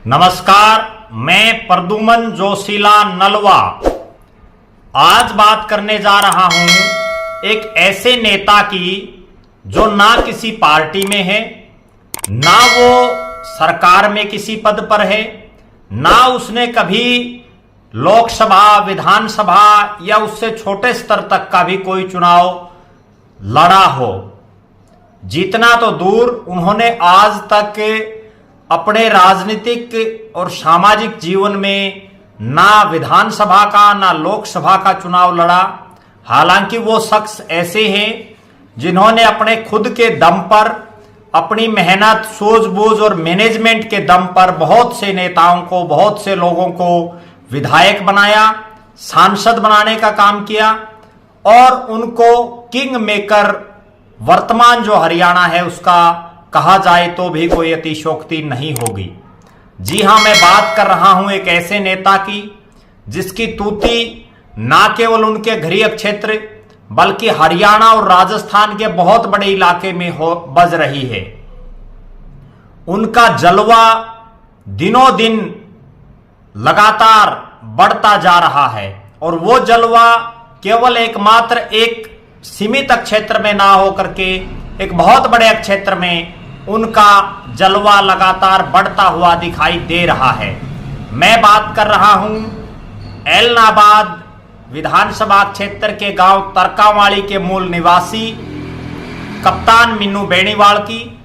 नमस्कार, मैं प्रद्युमन जोशीला नलवा आज बात करने जा रहा हूं एक ऐसे नेता की जो ना किसी पार्टी में है, ना वो सरकार में किसी पद पर है, ना उसने कभी लोकसभा, विधानसभा या उससे छोटे स्तर तक का भी कोई चुनाव लड़ा हो। जीतना तो दूर, उन्होंने आज तक अपने राजनीतिक और सामाजिक जीवन में ना विधानसभा का ना लोकसभा का चुनाव लड़ा। हालांकि वो शख्स ऐसे हैं जिन्होंने अपने खुद के दम पर, अपनी मेहनत, सूझबूझ और मैनेजमेंट के दम पर बहुत से नेताओं को, बहुत से लोगों को विधायक बनाया, सांसद बनाने का काम किया और उनको किंग मेकर वर्तमान जो हरियाणा है उसका कहा जाए तो भी कोई अतिशयोक्ति नहीं होगी। जी हां, मैं बात कर रहा हूं एक ऐसे नेता की जिसकी तूती ना केवल उनके गृह क्षेत्र बल्कि हरियाणा और राजस्थान के बहुत बड़े इलाके में बज रही है। उनका जलवा दिनों दिन लगातार बढ़ता जा रहा है और वो जलवा केवल एकमात्र एक सीमित क्षेत्र में ना होकर के एक बहुत बड़े क्षेत्र में उनका जलवा लगातार बढ़ता हुआ दिखाई दे रहा है। मैं बात कर रहा हूं ऐलनाबाद विधानसभा क्षेत्र के गांव तरकावाड़ी के मूल निवासी कप्तान मीनू बेनीवाल की,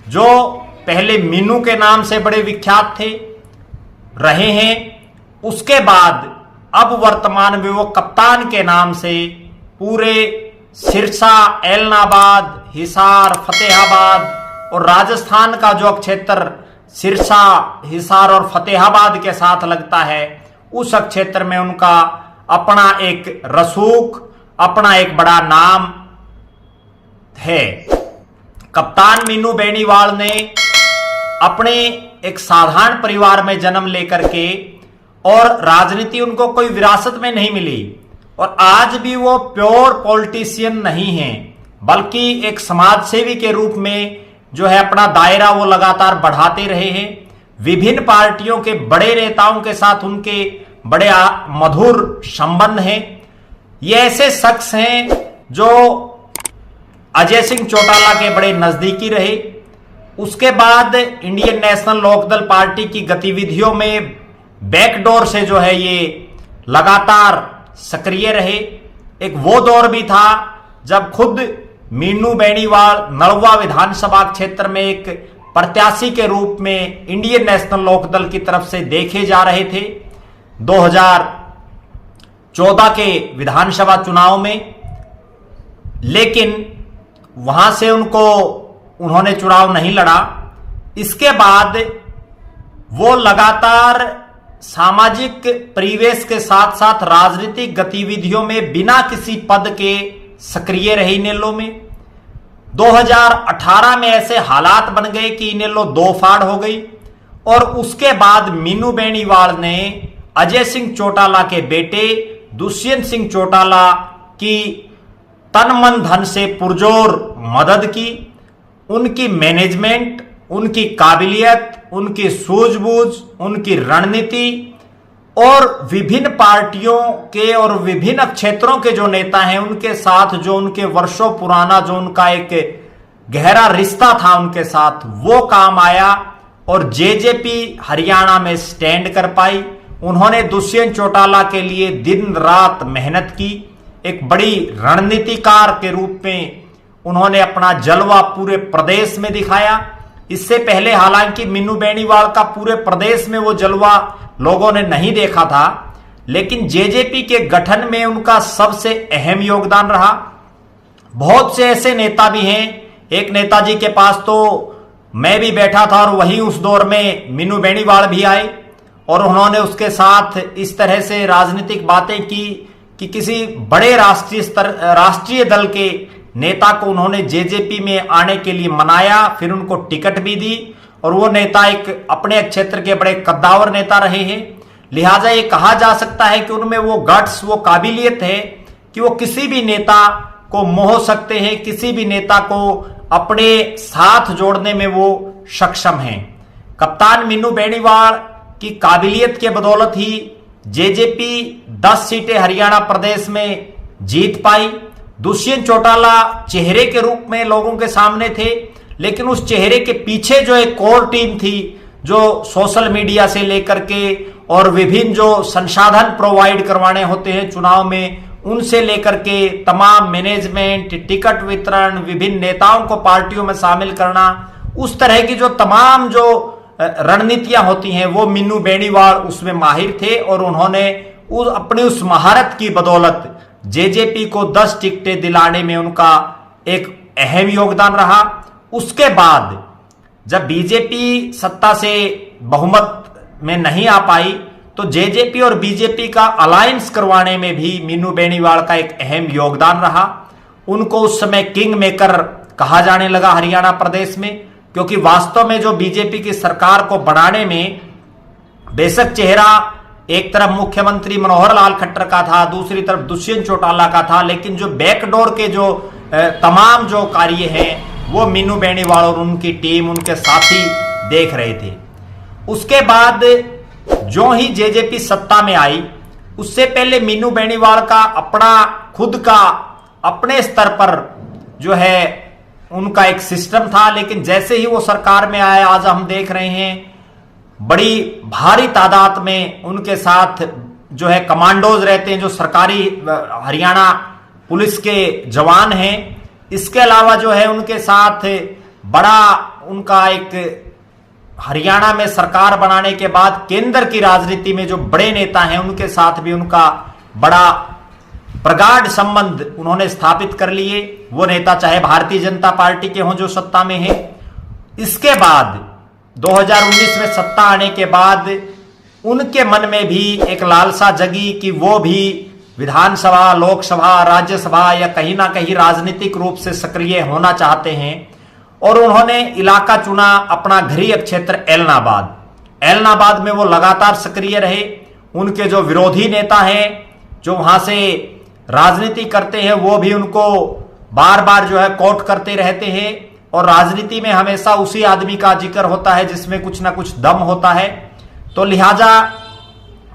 जो पहले मीनू के नाम से बड़े विख्यात थे रहे हैं। उसके बाद अब वर्तमान में वो कप्तान के नाम से पूरे सिरसा, ऐलनाबाद, हिसार, फतेहाबाद और राजस्थान का जो क्षेत्र सिरसा, हिसार और फतेहाबाद के साथ लगता है, उस क्षेत्र में उनका अपना एक रसूख, अपना एक बड़ा नाम है। कप्तान मीनू बेनीवाल ने अपने एक साधारण परिवार में जन्म लेकर के, और राजनीति उनको कोई विरासत में नहीं मिली और आज भी वो प्योर पॉलिटिशियन नहीं है बल्कि एक समाजसेवी के रूप में जो है अपना दायरा वो लगातार बढ़ाते रहे हैं। विभिन्न पार्टियों के बड़े नेताओं के साथ उनके बड़े मधुर संबंध हैं। ये ऐसे शख्स हैं जो अजय सिंह चौटाला के बड़े नजदीकी रहे। उसके बाद इंडियन नेशनल लोकदल पार्टी की गतिविधियों में बैकडोर से जो है ये लगातार सक्रिय रहे। एक वो दौर भी था जब खुद मीनू बेनीवाल नलवा विधानसभा क्षेत्र में एक प्रत्याशी के रूप में इंडियन नेशनल लोकदल की तरफ से देखे जा रहे थे 2014 के विधानसभा चुनाव में, लेकिन वहां से उन्होंने चुनाव नहीं लड़ा। इसके बाद वो लगातार सामाजिक परिवेश के साथ साथ राजनीतिक गतिविधियों में बिना किसी पद के सक्रिय रहे इनेलो में। 2018 में ऐसे हालात बन गए कि इनेलो दो फाड़ हो गई और उसके बाद मीनू बेनीवाल ने अजय सिंह चौटाला के बेटे दुष्यंत सिंह चौटाला की तन मन धन से पुरजोर मदद की। उनकी मैनेजमेंट, उनकी काबिलियत, उनकी सूझबूझ, उनकी रणनीति और विभिन्न पार्टियों के और विभिन्न क्षेत्रों के जो नेता हैं उनके साथ जो उनके वर्षों पुराना जो उनका एक गहरा रिश्ता था उनके साथ, वो काम आया और जेजेपी हरियाणा में स्टैंड कर पाई। उन्होंने दुष्यंत चौटाला के लिए दिन रात मेहनत की। एक बड़ी रणनीतिकार के रूप में उन्होंने अपना जलवा पूरे प्रदेश में दिखाया। इससे पहले हालांकि मीनू बेनीवाल का पूरे प्रदेश में वो जलवा लोगों ने नहीं देखा था, लेकिन जेजेपी के गठन में उनका सबसे अहम योगदान रहा। बहुत से ऐसे नेता भी हैं। एक नेताजी के पास तो मैं भी बैठा था और वहीं उस दौर में मीनू बेनीवाल भी आए और उन्होंने उसके साथ इस तरह से राजनीतिक बातें की कि किसी बड़े राष्ट्रीय दल के नेता को उन्होंने जेजेपी में आने के लिए मनाया, फिर उनको टिकट भी दी और वो नेता एक अपने क्षेत्र के बड़े कद्दावर नेता रहे हैं। लिहाजा ये कहा जा सकता है कि उनमें वो गट्स, वो काबिलियत है कि वो किसी भी नेता को मोह सकते हैं, किसी भी नेता को अपने साथ जोड़ने में वो सक्षम हैं। कप्तान मीनू बेनीवाल की काबिलियत के बदौलत ही जेजेपी 10 सीटें हरियाणा प्रदेश में जीत पाई। दुष्यंत चौटाला चेहरे के रूप में लोगों के सामने थे, लेकिन उस चेहरे के पीछे जो एक कोर टीम थी, जो सोशल मीडिया से लेकर के और विभिन्न जो संसाधन प्रोवाइड करवाने होते हैं चुनाव में, उनसे लेकर के तमाम मैनेजमेंट, टिकट वितरण, विभिन्न नेताओं को पार्टियों में शामिल करना, उस तरह की जो तमाम जो रणनीतियां होती हैं, वो मीनू बेनीवाल उसमें माहिर थे और उन्होंने अपनी उस महारत की बदौलत जेजेपी को 10 टिकटें दिलाने में उनका एक अहम योगदान रहा। उसके बाद जब बीजेपी सत्ता से बहुमत में नहीं आ पाई, तो जेजेपी और बीजेपी का अलायंस करवाने में भी मीनू बेनीवाल का एक अहम योगदान रहा। उनको उस समय किंग मेकर कहा जाने लगा हरियाणा प्रदेश में, क्योंकि वास्तव में जो बीजेपी की सरकार को बनाने में बेशक चेहरा एक तरफ मुख्यमंत्री मनोहर लाल खट्टर का था, दूसरी तरफ दुष्यंत चौटाला का था, लेकिन जो बैकडोर के जो तमाम जो कार्य हैं वो मीनू बेनीवाल और उनकी टीम, उनके साथी देख रहे थे। उसके बाद जो ही जेजेपी सत्ता में आई, उससे पहले मीनू बेनीवाल का अपना खुद का अपने स्तर पर जो है उनका एक सिस्टम था, लेकिन जैसे ही वो सरकार में आए, आज हम देख रहे हैं बड़ी भारी तादाद में उनके साथ जो है कमांडोज रहते हैं, जो सरकारी हरियाणा पुलिस के जवान हैं। इसके अलावा जो है उनके साथ बड़ा उनका एक हरियाणा में सरकार बनाने के बाद केंद्र की राजनीति में जो बड़े नेता हैं, उनके साथ भी उनका बड़ा प्रगाढ़ संबंध उन्होंने स्थापित कर लिए। वो नेता चाहे भारतीय जनता पार्टी के हों जो सत्ता में है। इसके बाद 2019 में सत्ता आने के बाद उनके मन में भी एक लालसा जगी कि वो भी विधानसभा, लोकसभा, राज्यसभा या कहीं ना कहीं राजनीतिक रूप से सक्रिय होना चाहते हैं, और उन्होंने इलाका चुना अपना गृह क्षेत्र एलनाबाद। एलनाबाद में वो लगातार सक्रिय रहे। उनके जो विरोधी नेता हैं, जो वहां से राजनीति करते हैं, वो भी उनको बार बार जो है कोट करते रहते हैं, और राजनीति में हमेशा उसी आदमी का जिक्र होता है जिसमें कुछ ना कुछ दम होता है। तो लिहाजा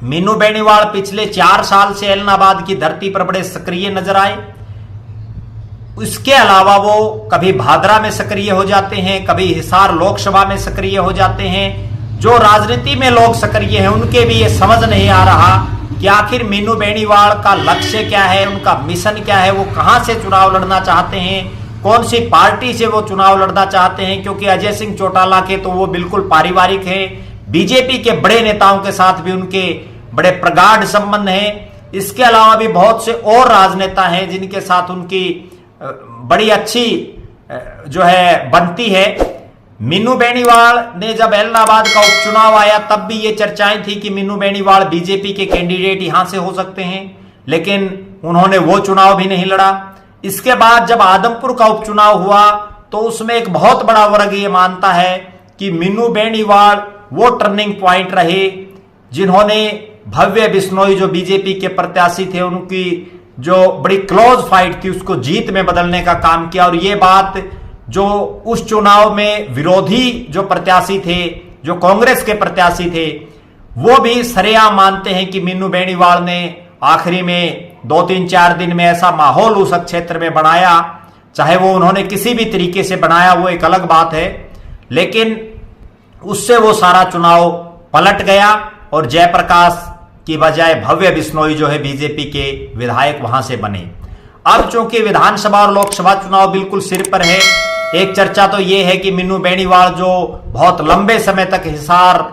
मीनू बेनीवाल पिछले 4 साल से एलनाबाद की धरती पर बड़े सक्रिय नजर आए। इसके अलावा वो कभी भादरा में सक्रिय हो जाते हैं, कभी हिसार लोकसभा में सक्रिय हो जाते हैं। जो राजनीति में लोग सक्रिय हैं, उनके भी ये समझ नहीं आ रहा कि आखिर मीनू बेनीवाल का लक्ष्य क्या है, उनका मिशन क्या है, वो कहां से चुनाव लड़ना चाहते हैं, कौन सी पार्टी से वो चुनाव लड़ना चाहते हैं। क्योंकि अजय सिंह चौटाला के तो वो बिल्कुल पारिवारिक है, बीजेपी के बड़े नेताओं के साथ भी उनके बड़े प्रगाढ़ संबंध हैं। इसके अलावा भी बहुत से और राजनेता हैं जिनके साथ उनकी बड़ी अच्छी जो है बनती है। मीनू बेनीवाल ने जब एलनाबाद का उपचुनाव आया, तब भी ये चर्चाएं थी कि मीनू बेनीवाल बीजेपी के कैंडिडेट यहां से हो सकते हैं, लेकिन उन्होंने वो चुनाव भी नहीं लड़ा। इसके बाद जब आदमपुर का उपचुनाव हुआ, तो उसमें एक बहुत बड़ा वर्ग ये मानता है कि मीनू बेनीवाल वो टर्निंग पॉइंट रहे जिन्होंने भव्य बिश्नोई जो बीजेपी के प्रत्याशी थे, उनकी जो बड़ी क्लोज फाइट थी उसको जीत में बदलने का काम किया। और ये बात जो उस चुनाव में विरोधी जो प्रत्याशी थे, जो कांग्रेस के प्रत्याशी थे, वो भी सरेआम मानते हैं कि मीनू बेनीवाल ने आखिरी में 2-3-4 दिन में ऐसा माहौल उस क्षेत्र में बनाया। चाहे वो उन्होंने किसी भी तरीके से बनाया, वो एक अलग बात है, लेकिन उससे वो सारा चुनाव पलट गया और जयप्रकाश की बजाय भव्य बिश्नोई जो है बीजेपी के विधायक वहां से बने। अब चूंकि विधानसभा और लोकसभा चुनाव बिल्कुल सिर पर है, एक चर्चा तो यह है कि मीनू बेनीवाल जो बहुत लंबे समय तक हिसार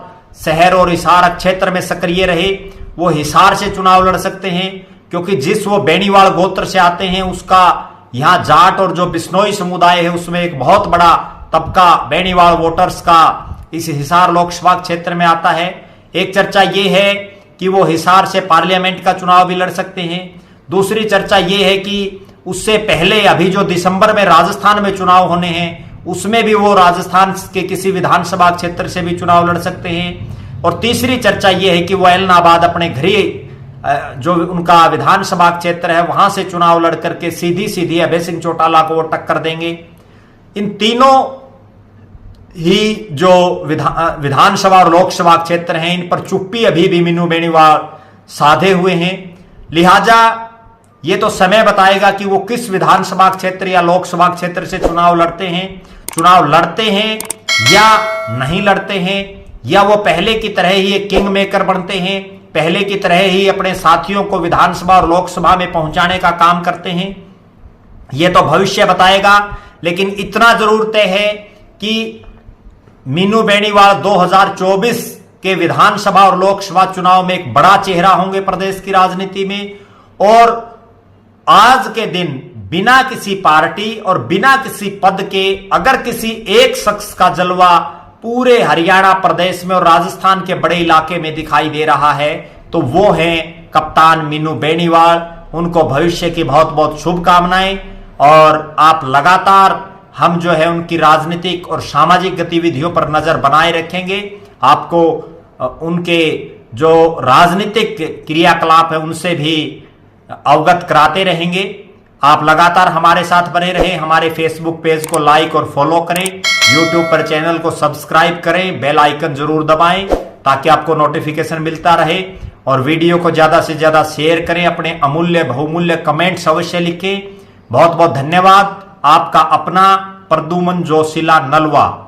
शहर और हिसार क्षेत्र में सक्रिय रहे, वो हिसार से चुनाव लड़ सकते हैं, क्योंकि जिस वो बेनीवाल गोत्र से आते हैं, उसका यहां जाट और जो बिश्नोई समुदाय है उसमें एक बहुत बड़ा तबका बेनीवाल वोटर्स का इस हिसार लोकसभा क्षेत्र में आता है। एक चर्चा यह है कि वो हिसार से पार्लियामेंट का चुनाव भी लड़ सकते हैं। दूसरी चर्चा यह है कि उससे पहले अभी जो दिसंबर में राजस्थान में चुनाव होने हैं, उसमें भी वो राजस्थान के किसी विधानसभा क्षेत्र से भी चुनाव लड़ सकते हैं। और तीसरी चर्चा यह है कि वो एलनाबाद अपने गृह जो उनका विधानसभा क्षेत्र है वहां से चुनाव लड़ करके सीधी सीधी अभय सिंह चौटाला को वो टक्कर देंगे। इन तीनों ही जो विधानसभा और लोकसभा क्षेत्र हैं, इन पर चुप्पी अभी भी मीनू बेनीवाल साधे हुए हैं। लिहाजा ये तो समय बताएगा कि वो किस विधानसभा क्षेत्र या लोकसभा क्षेत्र से चुनाव लड़ते हैं या नहीं लड़ते हैं, या वो पहले की तरह ही एक किंग मेकर बनते हैं, पहले की तरह ही अपने साथियों को विधानसभा और लोकसभा में पहुंचाने का काम करते हैं। यह तो भविष्य बताएगा। लेकिन इतना जरूर तय है कि मीनू बेनीवाल 2024 के विधानसभा और लोकसभा चुनाव में एक बड़ा चेहरा होंगे प्रदेश की राजनीति में। और आज के दिन बिना किसी पार्टी और बिना किसी पद के अगर किसी एक शख्स का जलवा पूरे हरियाणा प्रदेश में और राजस्थान के बड़े इलाके में दिखाई दे रहा है तो वो हैं कप्तान मीनू बेनीवाल। उनको भविष्य की बहुत बहुत शुभकामनाएं। और आप लगातार हम जो है उनकी राजनीतिक और सामाजिक गतिविधियों पर नजर बनाए रखेंगे। आपको उनके जो राजनीतिक क्रियाकलाप है उनसे भी अवगत कराते रहेंगे। आप लगातार हमारे साथ बने रहें। हमारे फेसबुक पेज को लाइक और फॉलो करें, यूट्यूब पर चैनल को सब्सक्राइब करें, बेल आइकन जरूर दबाएं ताकि आपको नोटिफिकेशन मिलता रहे। और वीडियो को ज्यादा से ज्यादा शेयर करें, अपने अमूल्य बहुमूल्य कमेंट्स अवश्य लिखें। बहुत बहुत धन्यवाद। आपका अपना प्रद्युमन जोशीला नलवा।